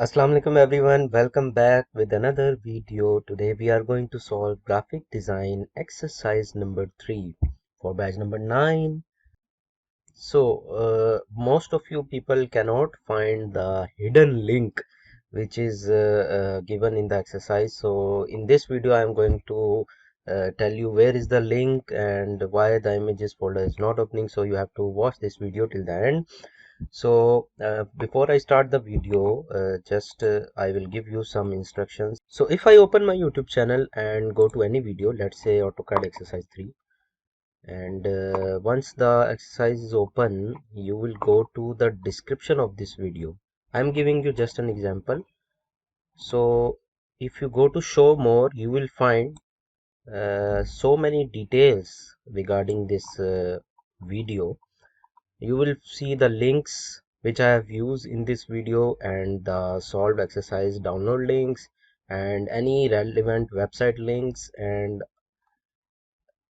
Assalamu alaikum everyone, welcome back with another video. Today we are going to solve graphic design exercise number 3 for batch number 9. Most of you people cannot find the hidden link which is given in the exercise. So in this video I am going to tell you where is the link and why the images folder is not opening. So you have to watch this video till the end. Before I start the video, I will give you some instructions. So if I open my YouTube channel and go to any video, let's say AutoCAD exercise 3, and once the exercise is open, you will go to the description of this video. I'm giving you just an example. So if you go to show more, you will find so many details regarding this video. You will see the links which I have used in this video and the solved exercise download links and any relevant website links, and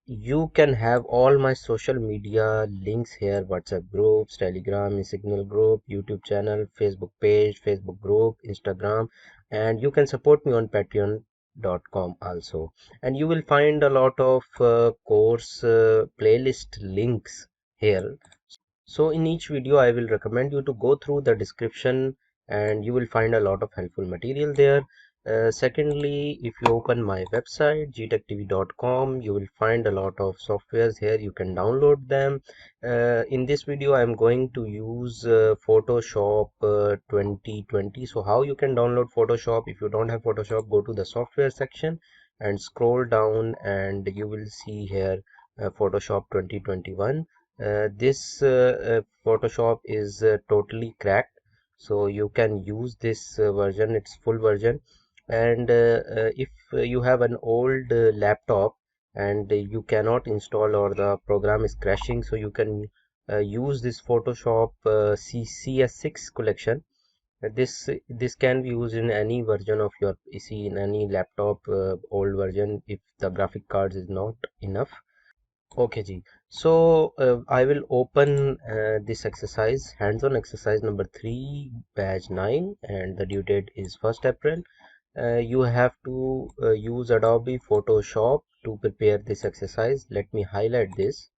you can have all my social media links here: WhatsApp groups, Telegram, Signal group, YouTube channel, Facebook page, Facebook group, Instagram, and you can support me on patreon.com also. And you will find a lot of course playlist links here. So in each video I will recommend you to go through the description and you will find a lot of helpful material there. Secondly, if you open my website gtechtv.com, you will find a lot of softwares here. You can download them. In this video I am going to use Photoshop 2020. So how you can download Photoshop? If you don't have Photoshop, go to the software section and scroll down and you will see here Photoshop 2021. This Photoshop is totally cracked, so you can use this version. It's full version. And if you have an old laptop and you cannot install or the program is crashing, so you can use this Photoshop CS6 collection. This can be used in any version of your PC, in any laptop, old version, if the graphic card is not enough. Okay ji. I will open this exercise, hands-on exercise number 3, batch 9, and the due date is 1st April. You have to use Adobe Photoshop to prepare this exercise. Let me highlight this.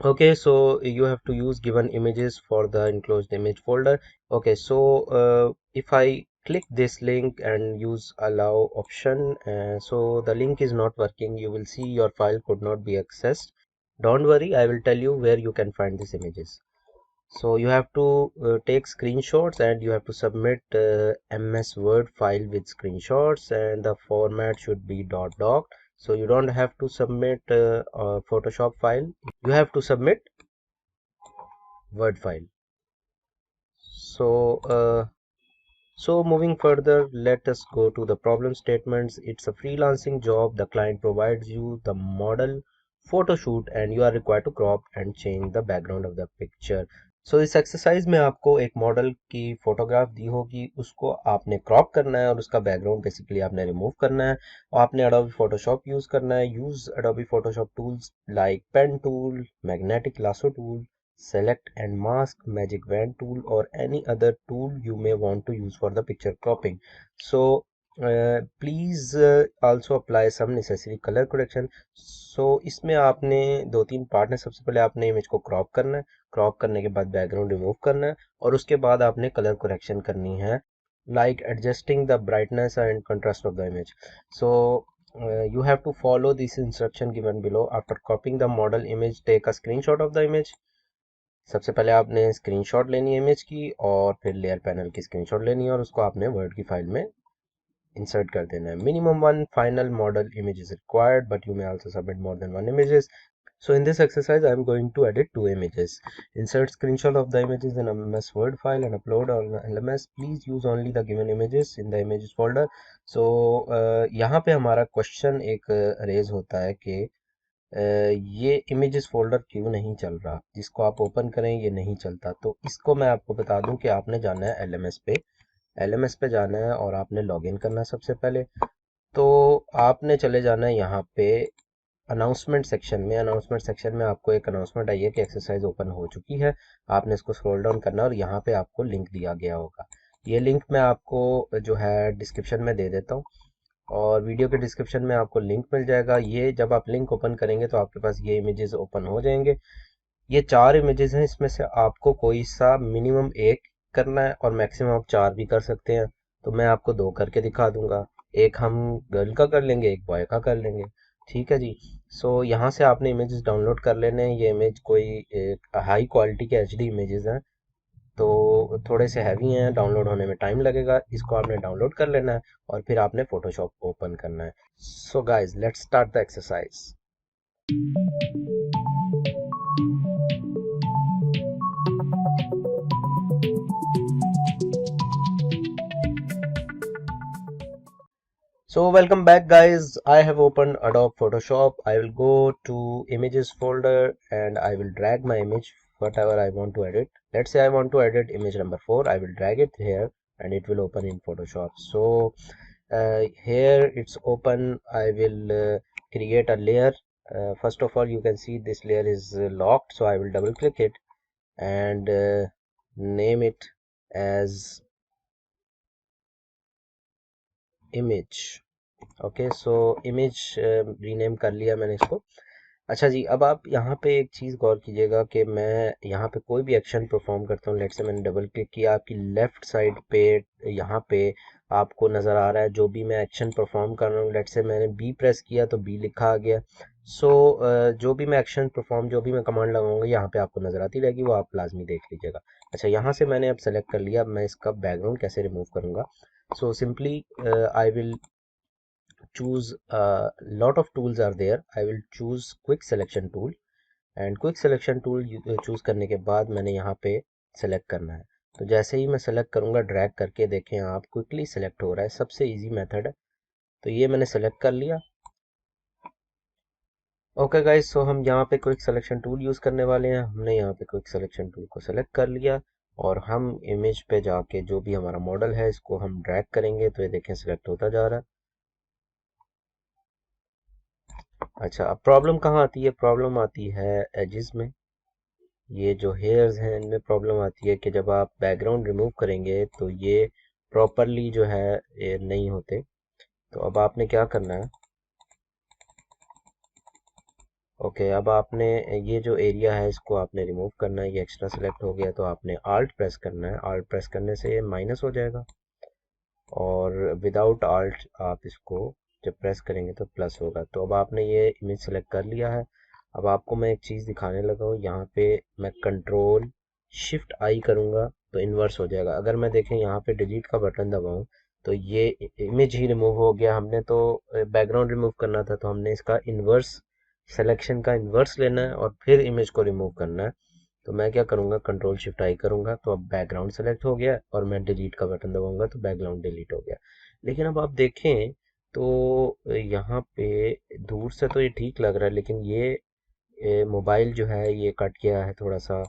Okay, so you have to use given images for the enclosed image folder. Okay, if I click this link and use allow option, so the link is not working. You will see your file could not be accessed. Don't worry, I will tell you where you can find these images. So you have to take screenshots and you have to submit MS Word file with screenshots, and the format should be .doc. So you don't have to submit a Photoshop file, you have to submit Word file. So moving further, let us go to the problem statements. It's a freelancing job. The client provides you the model photo shoot and you are required to crop and change the background of the picture. So इस exercise में आपको एक model की photograph दी होगी, उसको आपने crop करना है और उसका बैकग्राउंड बेसिकली आपने रिमूव करना है और आपने अडोबी फोटोशॉप यूज करना है. Use Adobe Photoshop tools like pen tool, magnetic lasso tool, select and mask, magic wand tool, or any other tool you may want to use for the picture cropping. So please also apply some necessary color correction. So इसमें आपने दो तीन part है. सबसे पहले आपने image को crop करना है, क्रॉप करने के बाद बैकग्राउंड रिमूव करना है और उसके बाद आपने कलर करेक्शन करनी है, like adjusting the brightness and contrast of the image. You have to follow this instruction given below. After copying the model image, take a screenshot of the image. सबसे पहले आपने स्क्रीनशॉट लेनी है image की और फिर लेयर पैनल की screenshot लेनी है और उसको आपने वर्ड की फाइल में इंसर्ट कर देना है. Minimum one final model image is required, but you may also submit more than one images. So in this exercise I am going to edit two images. Insert screenshot of the images in a MS Word file and upload on LMS. Please use only the given images in the images folder. So यहाँ पे हमारा question एक raise होता है कि ये images folder क्यों नहीं चल रहा, जिसको आप ओपन करें ये नहीं चलता. तो इसको मैं आपको बता दूं कि आपने जाना है एलएमएस पे जाना है और आपने लॉगिन करना है. सबसे पहले तो आपने चले जाना है यहाँ पे अनाउंसमेंट सेक्शन में. अनाउंसमेंट सेक्शन में आपको एक अनाउंसमेंट आई है कि एक्सरसाइज ओपन हो चुकी है. आपने इसको स्क्रॉल डाउन करना है और यहाँ पे आपको लिंक दिया गया होगा. ये लिंक मैं आपको जो है डिस्क्रिप्शन में दे देता हूँ, और वीडियो के डिस्क्रिप्शन में आपको लिंक मिल जाएगा। ये जब आप लिंक ओपन करेंगे तो आपके पास ये इमेजेस ओपन हो जाएंगे। ये 4 इमेजेस हैं, इसमें से आपको कोई सा मिनिमम एक करना है, और मैक्सिमम आप 4 भी कर सकते हैं। तो मैं आपको 2 करके दिखा दूंगा, एक हम गर्ल का कर लेंगे, एक बॉय का कर लेंगे। ठीक है जी। सो यहाँ से आपने इमेजेस डाउनलोड कर लेने हैं। ये इमेज कोई हाई क्वालिटी के एचडी इमेजेस हैं, तो थोड़े से हैवी हैं, डाउनलोड होने में टाइम लगेगा। इसको आपने डाउनलोड कर लेना है और फिर आपने फोटोशॉप ओपन करना है। So guys, let's start the exercise. So welcome back guys, I have opened Adobe Photoshop. I will go to images folder and I will drag my image, whatever I want to edit. Let's say I want to edit image number 4. I will drag it here and it will open in Photoshop. So here it's open. I will create a layer. First of all, you can see this layer is locked, so I will double click it and name it as image. Okay, so image rename कर लिया मैंने इसको। अच्छा जी, अब आप यहाँ पे एक चीज़ गौर कीजिएगा कि मैं यहाँ पे कोई भी एक्शन परफॉर्म करता हूँ। लेट से मैंने डबल क्लिक किया, आपकी लेफ्ट साइड पे यहाँ पे आपको नज़र आ रहा है जो भी मैं एक्शन परफॉर्म कर रहा हूँ। लेट से मैंने बी प्रेस किया तो बी लिखा आ गया। सो जो भी मैं एक्शन परफॉर्म, जो भी मैं कमांड लगाऊंगा यहाँ पे आपको नज़र आती रहेगी, वो आप लाजमी देख लीजिएगा। अच्छा, यहाँ से मैंने अब सेलेक्ट कर लिया। अब मैं इसका बैकग्राउंड कैसे रिमूव करूँगा? So simply I will choose a lot of tools are there. I will choose quick selection tool, and quick selection tool choose करने के बाद मैंने यहाँ पे select करना है। तो जैसे ही मैं select करूँगा, ड्रैग करके देखें आप, क्विकली select हो रहा है। सबसे इजी मेथड है। तो ये मैंने select कर लिया। ओके गाइस, सो हम यहाँ पे क्विक सिलेक्शन टूल यूज़ करने वाले हैं। हमने यहाँ पे क्विक सिलेक्शन टूल को सेलेक्ट कर लिया और हम इमेज पे जाके जो भी हमारा मॉडल है इसको हम ड्रैग करेंगे, तो ये देखें सिलेक्ट होता जा रहा है। अच्छा, अब प्रॉब्लम कहाँ आती है? प्रॉब्लम आती है एजेस में। ये जो हेयर्स हैं इनमें प्रॉब्लम आती है कि जब आप बैकग्राउंड रिमूव करेंगे तो ये प्रॉपरली जो है ये नहीं होते। तो अब आपने क्या करना है? ओके, अब आपने ये जो एरिया है इसको आपने रिमूव करना है। ये एक्स्ट्रा सेलेक्ट हो गया तो आपने आल्ट प्रेस करना है। आल्ट प्रेस करने से ये माइनस हो जाएगा, और विदाउट आल्ट आप इसको जब प्रेस करेंगे तो प्लस होगा। तो अब आपने ये इमेज सेलेक्ट कर लिया है। अब आपको मैं एक चीज़ दिखाने लगा हूँ। यहाँ पे मैं कंट्रोल शिफ्ट आई करूँगा तो इन्वर्स हो जाएगा। अगर मैं देखें यहाँ पे डिलीट का बटन दबाऊँ तो ये इमेज ही रिमूव हो गया। हमने तो बैकग्राउंड रिमूव करना था, तो हमने इसका इन्वर्स, सिलेक्शन का इन्वर्स लेना है और फिर इमेज को रिमूव करना है। तो मैं क्या करूँगा, कंट्रोल शिफ्ट आई करूँगा तो अब बैकग्राउंड सेलेक्ट हो गया, और मैं डिलीट का बटन दबाऊंगा तो बैकग्राउंड डिलीट हो गया। लेकिन अब आप देखें तो यहाँ पे दूर से तो ये ठीक लग रहा है, लेकिन ये मोबाइल जो है ये कट गया है थोड़ा सा।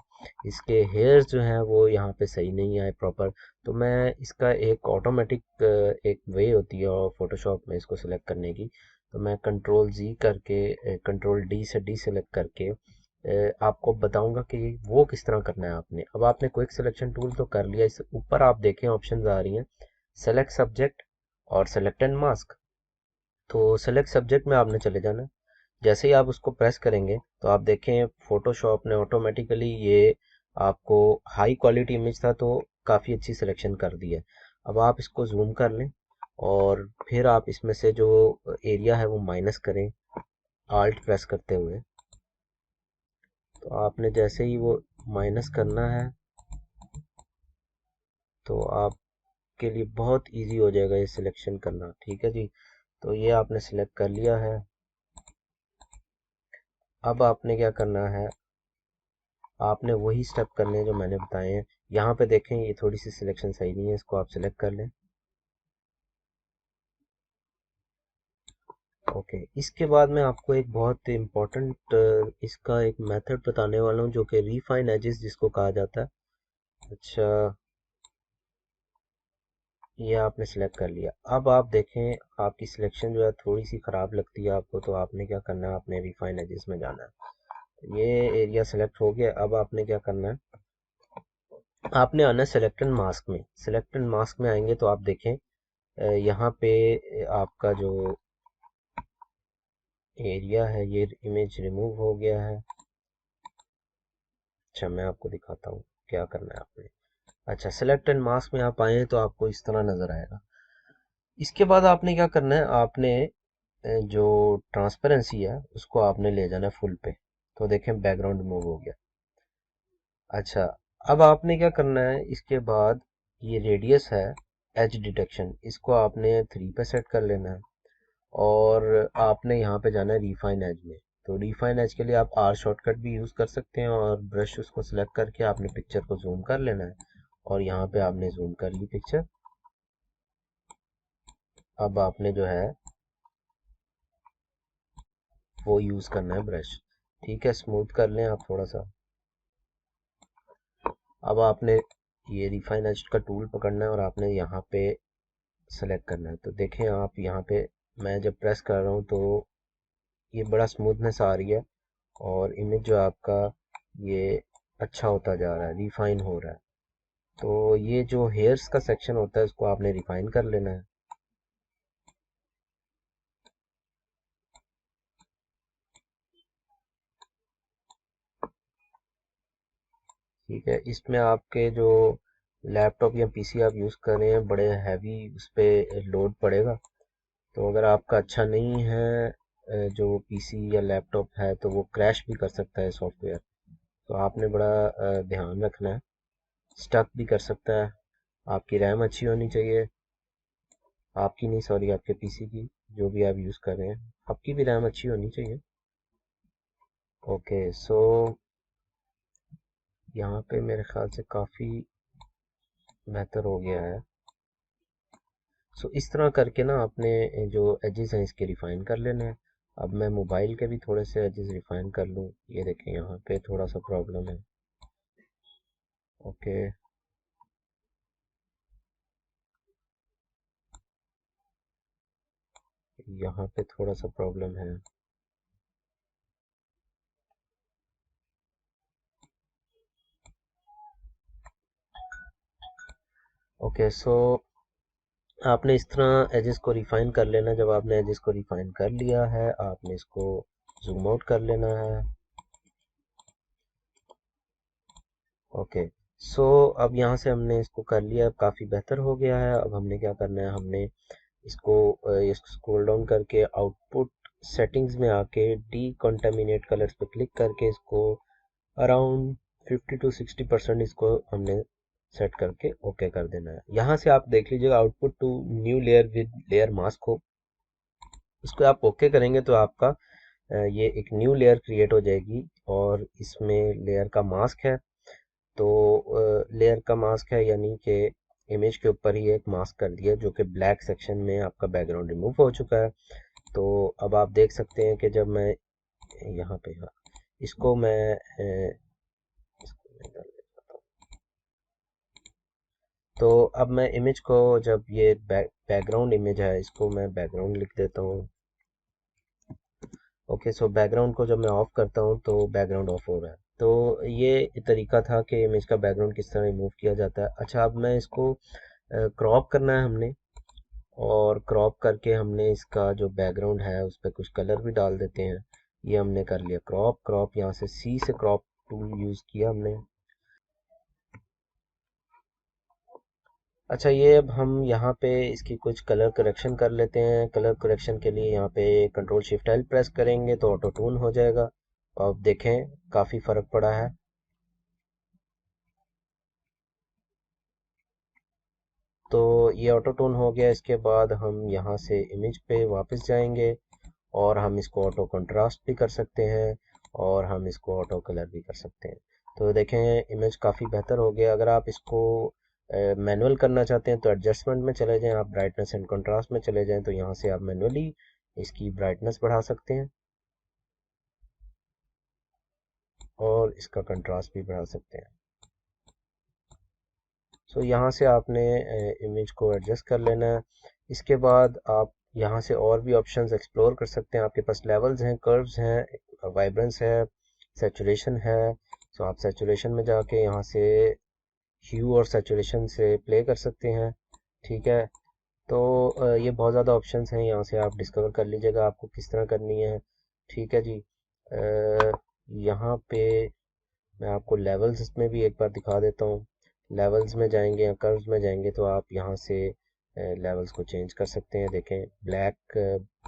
इसके हेयर्स जो हैं वो यहाँ पे सही नहीं आए प्रॉपर। तो मैं इसका एक ऑटोमेटिक एक वे होती है और फोटोशॉप में इसको सिलेक्ट करने की। तो मैं कंट्रोल जी करके, कंट्रोल डी से डी सेलेक्ट करके आपको बताऊंगा कि वो किस तरह करना है आपने। अब आपने क्विक सिलेक्शन टूल तो कर लिया। इस ऊपर आप देखें ऑप्शंस आ रही हैं, सेलेक्ट सब्जेक्ट और सेलेक्ट एंड मास्क। तो सेलेक्ट सब्जेक्ट में आपने चले जाना है। जैसे ही आप उसको प्रेस करेंगे तो आप देखें फोटोशॉप ने ऑटोमेटिकली ये आपको हाई क्वालिटी इमेज था तो काफ़ी अच्छी सिलेक्शन कर दी है। अब आप इसको जूम कर लें और फिर आप इसमें से जो एरिया है वो माइनस करें आल्ट प्रेस करते हुए। तो आपने जैसे ही वो माइनस करना है तो आपके लिए बहुत इजी हो जाएगा ये सिलेक्शन करना। ठीक है जी, तो ये आपने सिलेक्ट कर लिया है। अब आपने क्या करना है, आपने वही स्टेप करने हैं जो मैंने बताए हैं। यहाँ पे देखें ये थोड़ी सी सिलेक्शन सही नहीं है, इसको आप सिलेक्ट कर लें। ओके, इसके बाद मैं आपको एक बहुत इम्पोर्टेंट इसका एक मेथड बताने वाला हूँ जो कि रिफाइन एजेस जिसको कहा जाता है। अच्छा, ये आपने सिलेक्ट कर लिया। अब आप देखें आपकी सिलेक्शन जो है थोड़ी सी ख़राब लगती है आपको, तो आपने क्या करना है, आपने रिफाइन एजेस में जाना है। ये एरिया सेलेक्ट हो गया। अब आपने क्या करना है, आपने आना सिलेक्ट एंड मास्क में। सिलेक्ट एंड मास्क में आएंगे तो आप देखें यहाँ पे आपका जो एरिया है ये इमेज रिमूव हो गया है। अच्छा मैं आपको दिखाता हूँ क्या करना है आपने। अच्छा सिलेक्ट एंड मास्क में आप आए तो आपको इस तरह नजर आएगा। इसके बाद आपने क्या करना है, आपने जो ट्रांसपेरेंसी है उसको आपने ले जाना है फुल पे। तो देखें बैकग्राउंड रिमूव हो गया। अच्छा अब आपने क्या करना है, इसके बाद ये रेडियस है एज डिटेक्शन, इसको आपने 3 पे सेट कर लेना है। और आपने यहाँ पे जाना है रिफाइन एज में। तो रिफाइन एज के लिए आप आर शॉर्टकट भी यूज़ कर सकते हैं और ब्रश उसको सिलेक्ट करके आपने पिक्चर को जूम कर लेना है। और यहाँ पे आपने जूम कर ली पिक्चर। अब आपने जो है वो यूज़ करना है ब्रश। ठीक है स्मूथ कर लें आप थोड़ा सा। अब आपने ये रिफाइन एज का टूल पकड़ना है और आपने यहाँ पे सेलेक्ट करना है। तो देखें आप यहाँ पे मैं जब प्रेस कर रहा हूँ तो ये बड़ा स्मूथनेस आ रही है और इमेज जो आपका ये अच्छा होता जा रहा है, रिफाइन हो रहा है। तो ये जो हेयर्स का सेक्शन होता है उसको आपने रिफाइन कर लेना है। ठीक है इसमें आपके जो लैपटॉप या पीसी आप यूज़ कर रहे हैं बड़े हैवी उस पर लोड पड़ेगा। तो अगर आपका अच्छा नहीं है जो पीसी या लैपटॉप है तो वो क्रैश भी कर सकता है सॉफ्टवेयर। तो आपने बड़ा ध्यान रखना है, स्टक भी कर सकता है। आपकी रैम अच्छी होनी चाहिए, आपकी नहीं सॉरी आपके पीसी की, जो भी आप यूज़ कर रहे हैं आपकी भी रैम अच्छी होनी चाहिए। ओके सो यहाँ पे मेरे ख्याल से काफ़ी बेहतर हो गया है। सो इस तरह करके ना आपने जो एजेस हैं इसके रिफ़ाइन कर लेने हैं। अब मैं मोबाइल के भी थोड़े से एजेस रिफ़ाइन कर लूँ। ये देखें यहाँ पे थोड़ा सा प्रॉब्लम है। ओके यहाँ पे थोड़ा सा प्रॉब्लम है। ओके सो आपने इस तरह एजेस को रिफ़ाइन कर लेना। जब आपने एजेस को रिफ़ाइन कर लिया है आपने इसको जूम आउट कर लेना है। ओके सो अब यहाँ से हमने इसको कर लिया, अब काफ़ी बेहतर हो गया है। अब हमने क्या करना है, हमने इसको स्क्रॉल डाउन करके आउटपुट सेटिंग्स में आके डीकॉन्टामिनेट कलर्स पे क्लिक करके इसको अराउंड 50 to 60% इसको हमने सेट करके ओके कर देना है। यहाँ से आप देख लीजिएगा output to new layer with layer mask हो, इसको आप ओके करेंगे तो आपका ये एक न्यू लेयर क्रिएट हो जाएगी और इसमें लेयर का मास्क है। तो लेयर का मास्क है यानी कि इमेज के ऊपर ही एक मास्क कर दिया जो कि ब्लैक सेक्शन में आपका बैकग्राउंड रिमूव हो चुका है। तो अब आप देख सकते हैं कि जब मैं यहाँ पे हाँ, इसको मैं इसको मैं इधर ले जाता हूँ। तो अब मैं इमेज को जब ये बैकग्राउंड इमेज है इसको मैं बैकग्राउंड लिख देता हूँ। ओके सो बैकग्राउंड को जब मैं ऑफ करता हूँ तो बैकग्राउंड ऑफ हो रहा है। तो ये तरीका था कि इमेज का बैकग्राउंड किस तरह रिमूव किया जाता है। अच्छा अब मैं इसको क्रॉप करना है हमने, और क्रॉप करके हमने इसका जो बैकग्राउंड है उस पर कुछ कलर भी डाल देते हैं। ये हमने कर लिया क्रॉप। क्रॉप यहाँ से सी से क्रॉप टूल यूज़ किया हमने। अच्छा ये अब हम यहाँ पे इसकी कुछ कलर करेक्शन कर लेते हैं। कलर करेक्शन के लिए यहाँ पे कंट्रोल शिफ्ट एल प्रेस करेंगे तो ऑटो टून हो जाएगा। अब देखें काफ़ी फ़र्क पड़ा है। तो ये ऑटो टून हो गया। इसके बाद हम यहाँ से इमेज पे वापस जाएंगे और हम इसको ऑटो कंट्रास्ट भी कर सकते हैं और हम इसको ऑटो कलर भी कर सकते हैं। तो देखें इमेज काफ़ी बेहतर हो गया। अगर आप इसको मैनुअल करना चाहते हैं तो एडजस्टमेंट में चले जाएं, आप ब्राइटनेस एंड कंट्रास्ट में चले जाएं तो यहाँ से आप मैनुअली इसकी ब्राइटनेस बढ़ा सकते हैं और इसका कंट्रास्ट भी बढ़ा सकते हैं। सो यहाँ से आपने इमेज को एडजस्ट कर लेना है। इसके बाद आप यहाँ से और भी ऑप्शंस एक्सप्लोर कर सकते हैं। आपके पास लेवल्स हैं, कर्व्स हैं, वाइब्रेंस है, सैचुरेशन है। सो आप सैचुरेशन में जाके यहाँ से ह्यू और सैचुरेशन से प्ले कर सकते हैं। ठीक है, तो ये बहुत ज़्यादा ऑप्शंस हैं, यहाँ से आप डिस्कवर कर लीजिएगा आपको किस तरह करनी है। ठीक है जी। यहाँ पे मैं आपको लेवल्स में भी एक बार दिखा देता हूँ। लेवल्स में जाएंगे या कर्व्स में जाएंगे तो आप यहाँ से लेवल्स को चेंज कर सकते हैं। देखें ब्लैक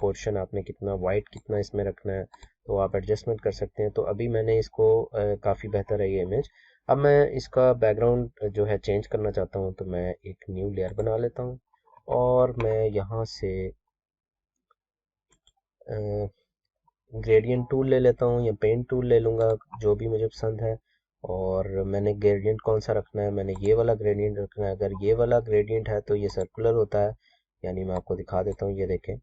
पोर्शन आपने कितना, वाइट कितना इसमें रखना है, तो आप एडजस्टमेंट कर सकते हैं। तो अभी मैंने इसको काफ़ी बेहतर है ये इमेज। अब मैं इसका बैकग्राउंड जो है चेंज करना चाहता हूँ, तो मैं एक न्यू लेयर बना लेता हूँ और मैं यहाँ से ग्रेडियंट टूल ले लेता हूँ या पेंट टूल ले लूँगा, जो भी मुझे पसंद है। और मैंने ग्रेडियंट कौन सा रखना है, मैंने ये वाला ग्रेडियंट रखना है। अगर ये वाला ग्रेडियंट है तो ये सर्कुलर होता है, यानी मैं आपको दिखा देता हूँ, ये देखें।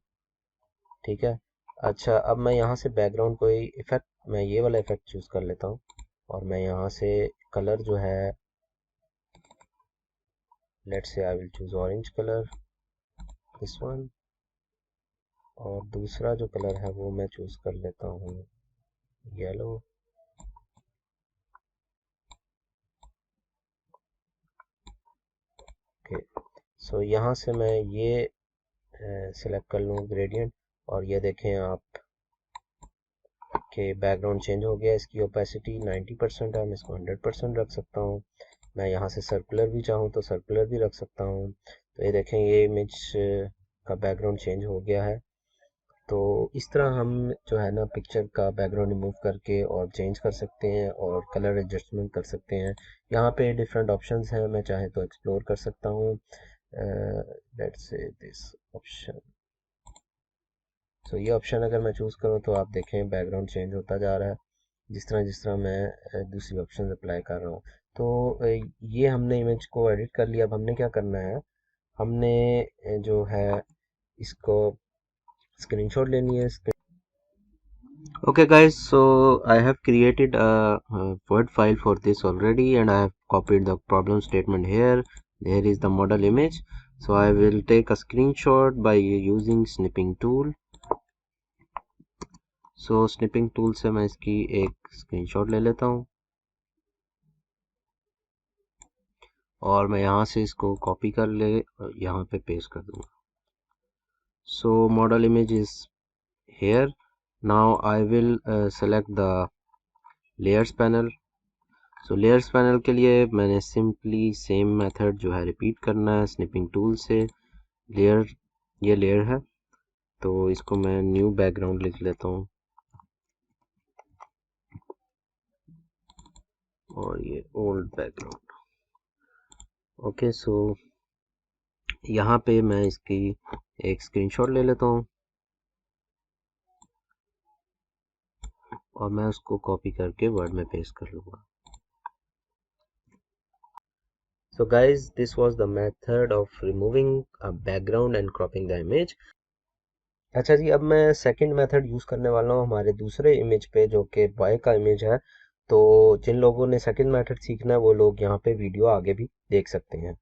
ठीक है। अच्छा, अब मैं यहाँ से बैकग्राउंड कोई इफेक्ट, मैं ये वाला इफेक्ट चूज़ कर लेता हूँ और मैं यहाँ से कलर जो है, let's say I will choose orange colour, this one. और दूसरा जो कलर है वो मैं चूज़ कर लेता हूँ येलो। ओके, सो यहाँ से मैं ये सिलेक्ट कर लूँ ग्रेडियंट, और ये देखें आप कि बैकग्राउंड चेंज हो गया। इसकी ओपेसिटी 90% है, मैं इसको 100% रख सकता हूँ। मैं यहाँ से सर्कुलर भी चाहूँ तो सर्कुलर भी रख सकता हूँ। तो ये देखें ये इमेज का बैकग्राउंड चेंज हो गया है। तो इस तरह हम जो है ना पिक्चर का बैकग्राउंड रिमूव करके और चेंज कर सकते हैं और कलर एडजस्टमेंट कर सकते हैं। यहाँ पे डिफरेंट ऑप्शंस हैं, मैं चाहे तो एक्सप्लोर कर सकता हूँ। Let's say this option. सो ये ऑप्शन अगर मैं चूज़ करूँ तो आप देखें बैकग्राउंड चेंज होता जा रहा है जिस तरह मैं दूसरी ऑप्शन अप्लाई कर रहा हूँ। तो ये हमने इमेज को एडिट कर लिया। अब हमने क्या करना है, हमने जो है इसको स्क्रीनशॉट लेनी है। Okay guys, so I have created a Word file for this already, and I have copied the problem statement here. There is the model image. So I will take a screenshot by using snipping tool. So snipping tool से मैं इसकी एक screenshot ले लेता हूँ और मैं यहाँ से इसको copy कर ले यहाँ पे paste कर दूँगा. So model image is here. Now I will select the layers panel. So layers panel के लिए मैंने सिंपली सेम मेथड जो है रिपीट करना है स्निपिंग टूल से। लेयर, ये लेयर है तो इसको मैं न्यू बैकग्राउंड लिख लेता हूँ और ये ओल्ड बैकग्राउंड। ओके, सो यहाँ पे मैं इसकी एक स्क्रीनशॉट ले लेता हूँ और मैं उसको कॉपी करके वर्ड में पेस्ट कर लूँगा। So guys, this was the method of removing a background and cropping the image. अच्छा जी, अब मैं सेकंड मेथड यूज़ करने वाला हूँ हमारे दूसरे इमेज पे जो कि बॉय का इमेज है। तो जिन लोगों ने सेकंड मेथड सीखना है वो लोग यहाँ पे वीडियो आगे भी देख सकते हैं।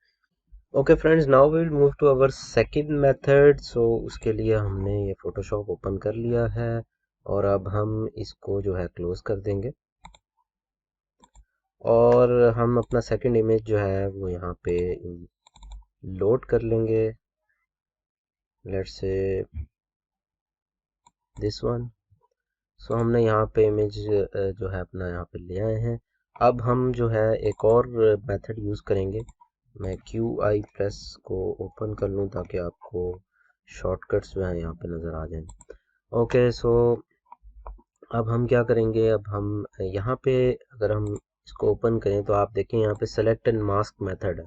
Okay friends, now we will move to our second method. So उसके लिए हमने ये फोटोशॉप ओपन कर लिया है और अब हम इसको जो है क्लोज कर देंगे और हम अपना सेकंड इमेज जो है वो यहाँ पे लोड कर लेंगे। Let's say this one. सो हमने यहाँ पे इमेज जो है अपना यहाँ पे ले आए हैं। अब हम जो है एक और मेथड यूज़ करेंगे। मैं QI प्रेस को ओपन कर लूँ ताकि आपको शॉर्टकट्स जो है यहाँ पे नज़र आ जाएं। ओके, सो अब हम क्या करेंगे, अब हम यहाँ पे अगर हम इसको ओपन करें तो आप देखें यहाँ पे सेलेक्ट एंड मास्क मेथड है,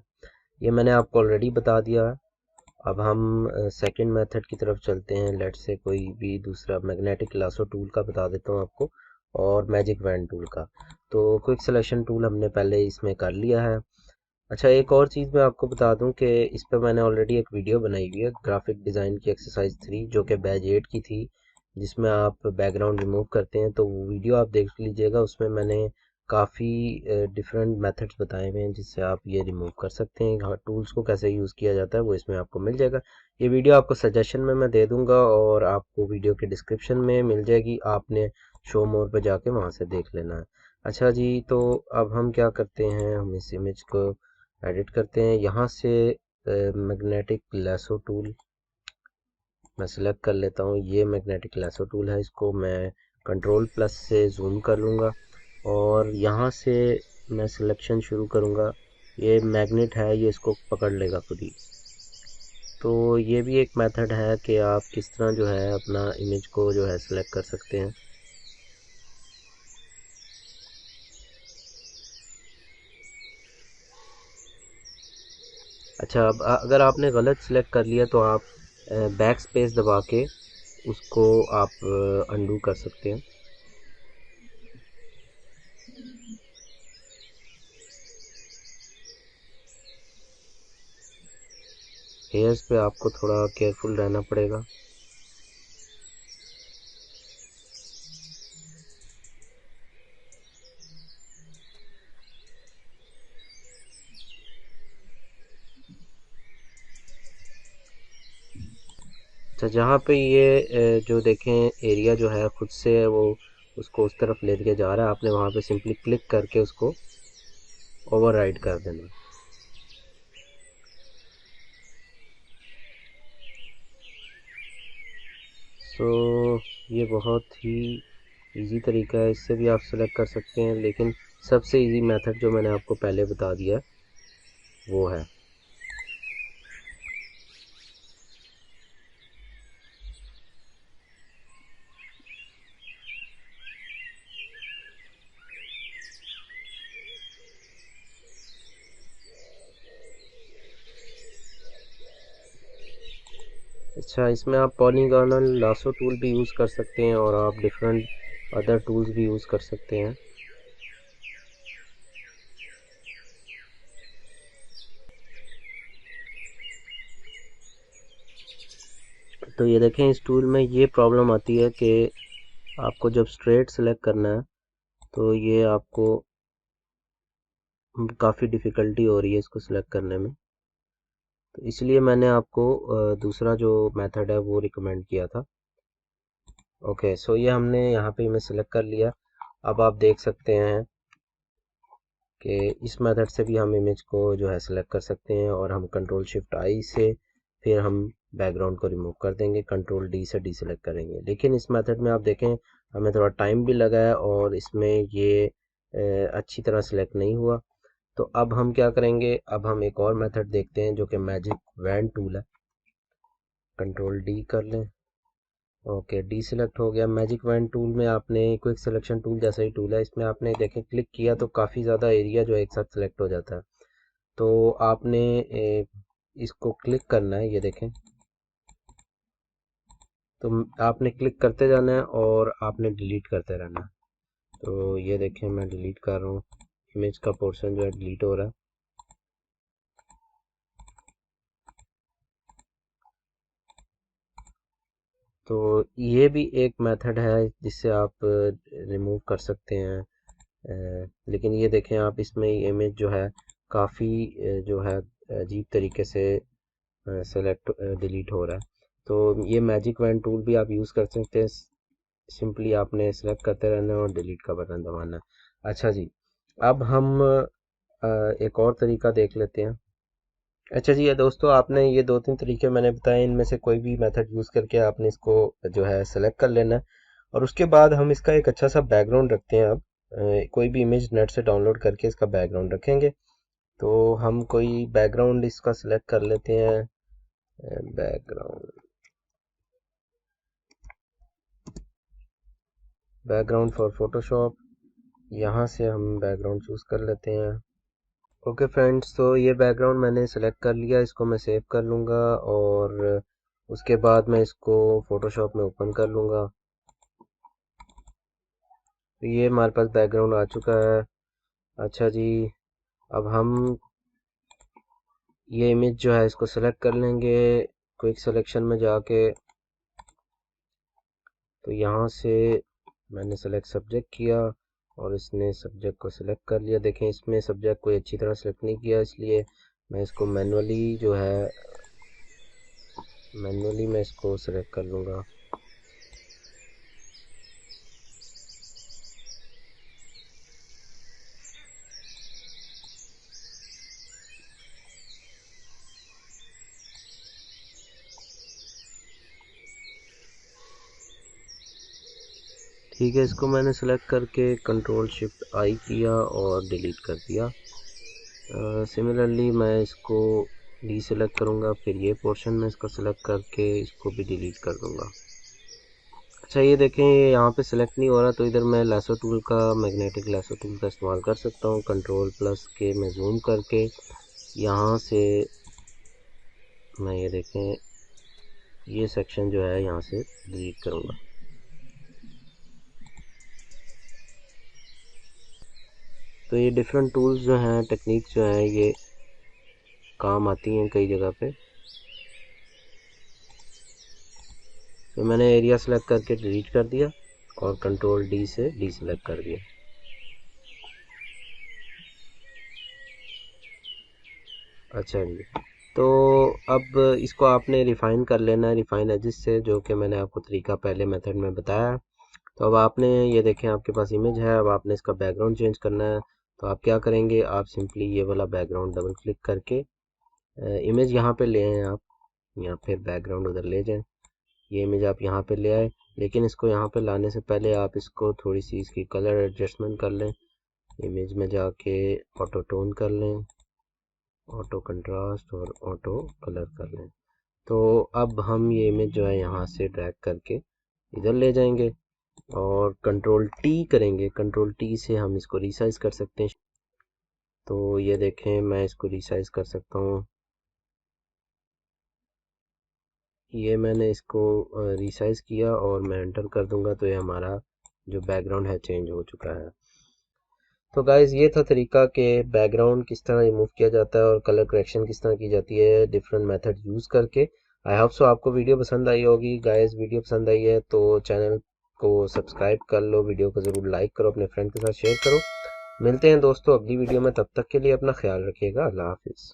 ये मैंने आपको ऑलरेडी बता दिया है। अब हम सेकंड मेथड की तरफ चलते हैं। लेट से कोई भी दूसरा मैग्नेटिक लासो टूल का बता देता हूँ आपको और मैजिक वैन टूल का। तो क्विक सिलेक्शन टूल हमने पहले इसमें कर लिया है। अच्छा, एक और चीज़ मैं आपको बता दूं कि इस पर मैंने ऑलरेडी एक वीडियो बनाई हुई है ग्राफिक डिज़ाइन की एक्सरसाइज 3 जो कि बैच 8 की थी, जिसमें आप बैकग्राउंड रिमूव करते हैं। तो वो वीडियो आप देख लीजिएगा, उसमें मैंने काफ़ी डिफरेंट मेथड्स बताए हुए हैं जिससे आप ये रिमूव कर सकते हैं। हाँ, टूल्स को कैसे यूज़ किया जाता है वो इसमें आपको मिल जाएगा। ये वीडियो आपको सजेशन में मैं दे दूंगा और आपको वीडियो के डिस्क्रिप्शन में मिल जाएगी, आपने शो मोर पर जाके वहाँ से देख लेना है। अच्छा जी, तो अब हम क्या करते हैं, हम इस इमेज को एडिट करते हैं। यहाँ से मैग्नेटिक लैसो टूल मैं सिलेक्ट कर लेता हूँ। ये मैग्नेटिक लैसो टूल है, इसको मैं कंट्रोल प्लस से जूम कर लूँगा और यहाँ से मैं सिलेक्शन शुरू करूँगा। ये मैग्नेट है, ये इसको पकड़ लेगा खुद ही। तो ये भी एक मेथड है कि आप किस तरह जो है अपना इमेज को जो है सिलेक्ट कर सकते हैं। अच्छा, अब अगर आपने गलत सिलेक्ट कर लिया तो आप बैक स्पेस दबा के उसको आप अंडू कर सकते हैं। हेयर्स पे आपको थोड़ा केयरफुल रहना पड़ेगा। अच्छा, जहाँ पे ये जो देखें एरिया जो है खुद से वो उसको उस तरफ ले के जा रहा है, आपने वहाँ पे सिंपली क्लिक करके उसको ओवरराइड कर देना। सो ये बहुत ही इजी तरीका है, इससे भी आप सेलेक्ट कर सकते हैं, लेकिन सबसे इजी मेथड जो मैंने आपको पहले बता दिया वो है। अच्छा, इसमें आप पॉलीगॉनल लासो टूल भी यूज़ कर सकते हैं और आप डिफरेंट अदर टूल्स भी यूज़ कर सकते हैं। तो ये देखें, इस टूल में ये प्रॉब्लम आती है कि आपको जब स्ट्रेट सेलेक्ट करना है तो ये आपको काफ़ी डिफ़िकल्टी हो रही है इसको सिलेक्ट करने में। तो इसलिए मैंने आपको दूसरा जो मेथड है वो रिकमेंड किया था। ओके, सो ये हमने यहाँ पे इमेज सेलेक्ट कर लिया। अब आप देख सकते हैं कि इस मेथड से भी हम इमेज को जो है सेलेक्ट कर सकते हैं और हम कंट्रोल शिफ्ट आई से फिर हम बैकग्राउंड को रिमूव कर देंगे, कंट्रोल डी से डी सेलेक्ट करेंगे। लेकिन इस मेथड में आप देखें हमें थोड़ा टाइम भी लगा है और इसमें ये अच्छी तरह सेलेक्ट नहीं हुआ। तो अब हम क्या करेंगे, अब हम एक और मेथड देखते हैं जो कि मैजिक वैन टूल है। कंट्रोल डी कर लें। ओके, डी सिलेक्ट हो गया। मैजिक वैन टूल में आपने क्विक सिलेक्शन टूल जैसा ही टूल है, इसमें आपने देखें क्लिक किया तो काफ़ी ज़्यादा एरिया जो है एक साथ सिलेक्ट हो जाता है। तो आपने इसको क्लिक करना है, ये देखें। तो आपने क्लिक करते जाना है और आपने डिलीट करते रहना है। तो ये देखें मैं डिलीट कर रहा हूँ, इमेज का पोर्शन जो है डिलीट हो रहा है। तो ये भी एक मेथड है जिससे आप रिमूव कर सकते हैं। लेकिन ये देखें आप, इसमें इमेज जो है काफ़ी जो है अजीब तरीके से सेलेक्ट डिलीट हो रहा है। तो ये मैजिक वैन टूल भी आप यूज़ कर सकते हैं। सिंपली आपने सेलेक्ट करते रहना है और डिलीट का बटन दबाना है। अच्छा जी, अब हम एक और तरीका देख लेते हैं। अच्छा जी, ये दोस्तों आपने ये दो तीन तरीके मैंने बताए, इनमें से कोई भी मेथड यूज़ करके आपने इसको जो है सेलेक्ट कर लेना है और उसके बाद हम इसका एक अच्छा सा बैकग्राउंड रखते हैं। अब कोई भी इमेज नेट से डाउनलोड करके इसका बैकग्राउंड रखेंगे। तो हम कोई बैकग्राउंड इसका सिलेक्ट कर लेते हैं। बैकग्राउंड बैकग्राउंड फॉर फोटोशॉप, यहाँ से हम बैकग्राउंड चूज़ कर लेते हैं। ओके फ्रेंड्स, तो ये बैकग्राउंड मैंने सेलेक्ट कर लिया, इसको मैं सेव कर लूँगा और उसके बाद मैं इसको फ़ोटोशॉप में ओपन कर लूँगा। तो ये हमारे पास बैकग्राउंड आ चुका है। अच्छा जी, अब हम ये इमेज जो है इसको सेलेक्ट कर लेंगे क्विक सिलेक्शन में जाके। तो यहाँ से मैंने सेलेक्ट सब्जेक्ट किया और इसने सब्जेक्ट को सिलेक्ट कर लिया। देखें इसमें सब्जेक्ट कोई अच्छी तरह सेलेक्ट नहीं किया, इसलिए मैं इसको मैनुअली जो है मैनुअली मैं इसको सेलेक्ट कर लूँगा। ठीक है, इसको मैंने सेलेक्ट करके कंट्रोल शिफ्ट आई किया और डिलीट कर दिया। सिमिलरली मैं इसको डीसेलेक्ट करूँगा, फिर ये पोर्शन में इसको सेलेक्ट करके इसको भी डिलीट कर दूँगा। अच्छा ये देखें, ये यहाँ पे सेलेक्ट नहीं हो रहा, तो इधर मैं लैसो टूल का, मैग्नेटिक लैसो टूल का इस्तेमाल कर सकता हूँ। कंट्रोल प्लस के मैं जूम करके यहाँ से मैं ये देखें ये सेक्शन जो है यहाँ से डिलीट करूँगा। तो ये डिफरेंट टूल्स जो हैं, टेक्निक्स जो हैं, ये काम आती हैं कई जगह पे। तो मैंने एरिया सेलेक्ट करके डिलीट कर दिया और कंट्रोल डी से डीसेलेक्ट कर दिया। अच्छा जी, तो अब इसको आपने रिफ़ाइन कर लेना है रिफ़ाइन एजिस से, जो कि मैंने आपको तरीका पहले मेथड में बताया। तो अब आपने ये देखें आपके पास इमेज है, अब आपने इसका बैकग्राउंड चेंज करना है। तो आप क्या करेंगे, आप सिंपली ये वाला बैकग्राउंड डबल क्लिक करके इमेज यहाँ पे ले आएँ आप, या फिर बैकग्राउंड उधर ले जाएं। ये इमेज आप यहाँ पे ले आए, लेकिन इसको यहाँ पे लाने से पहले आप इसको थोड़ी सी इसकी कलर एडजस्टमेंट कर लें। इमेज में जाके ऑटो टोन कर लें, ऑटो कंट्रास्ट और ऑटो कलर कर लें। तो अब हम ये इमेज जो है यहाँ से ड्रैग करके इधर ले जाएंगे और कंट्रोल टी करेंगे। कंट्रोल टी से हम इसको रिसाइज कर सकते हैं। तो ये देखें, मैं इसको रिसाइज कर सकता हूँ। ये मैंने इसको रिसाइज किया और मैं एंटर कर दूंगा, तो ये हमारा जो बैकग्राउंड है चेंज हो चुका है। तो गाइज़ ये था तरीका कि बैकग्राउंड किस तरह रिमूव किया जाता है और कलर करेक्शन किस तरह की जाती है डिफरेंट मेथड यूज़ करके। आई होप सो आपको वीडियो पसंद आई होगी। गाइज़ वीडियो पसंद आई है तो चैनल को सब्सक्राइब कर लो, वीडियो को ज़रूर लाइक करो, अपने फ्रेंड के साथ शेयर करो। मिलते हैं दोस्तों अगली वीडियो में, तब तक के लिए अपना ख्याल रखिएगा। अल्लाह हाफिज़।